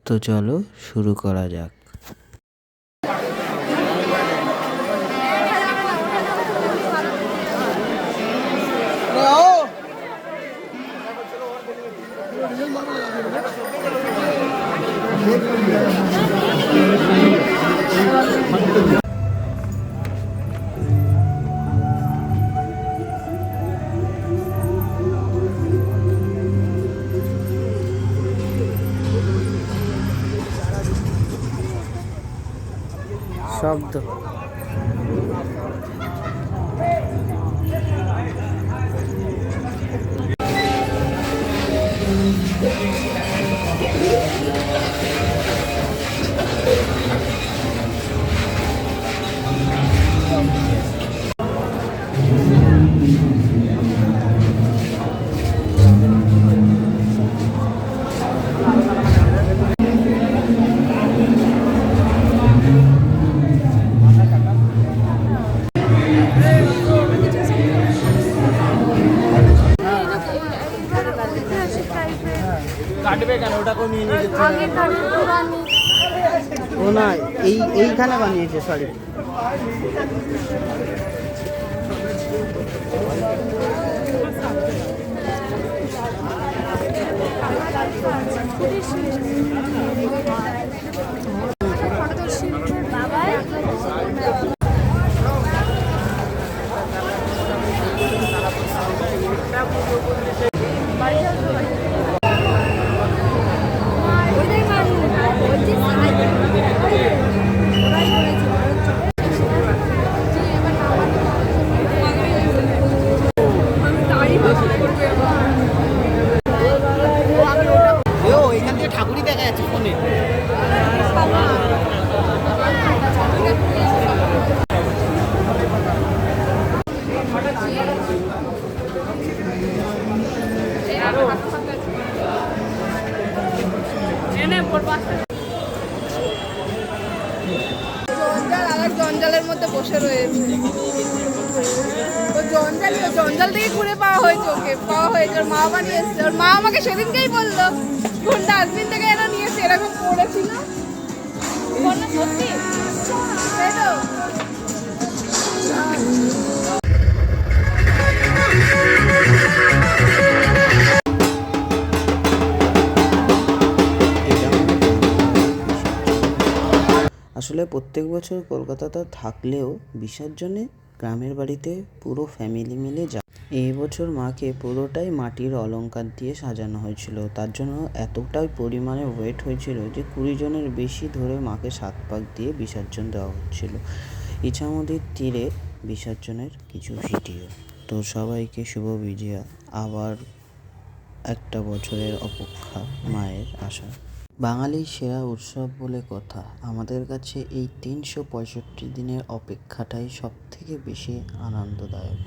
তো চলো শুরু করা যাক। শব্দ কাটবে কেন? ওটা কেউ নিয়ে নিয়েছে। ও না, এইখানে বানিয়েছে। সরি, এখান থেকে ঠাকুরই দেখা যাচ্ছে ফোনে। জঞ্জালের মধ্যে বসে রয়েছে। জঞ্জাল থেকে ঘুরে পাওয়া হয়েছে, ওকে পাওয়া হয়েছে। ওর মা বানিয়ে এসছে। ওর মা আমাকে সেদিনকেই বললো কোন ডাস্টবিন থেকে এরা নিয়েছে, এরকম পড়েছিল। সত্যি তাই তো। আসলে প্রত্যেক বছর কলকাতাতে থাকলেও বিসর্জনে গ্রামের বাড়িতে পুরো ফ্যামিলি মিলে যায়। এই বছর মাকে পুরোটাই মাটির অলংকার দিয়ে সাজানো হয়েছিল। তার জন্য এতটাই পরিমাণে ওয়েট হয়েছিল যে 20 জনের বেশি ধরে মাকে 7 পাক দিয়ে বিসর্জন দেওয়া হচ্ছিল। ইছামতির তীরে বিসর্জনের কিছু ভিডিও। তো সবাইকে শুভ বিজয়া। আবার একটা বছরের অপেক্ষা মায়ের আশা। বাঙালির সেরা উৎসব বলে কথা। আমাদের কাছে এই 365 দিনের অপেক্ষাটাই সব থেকে বেশি আনন্দদায়ক।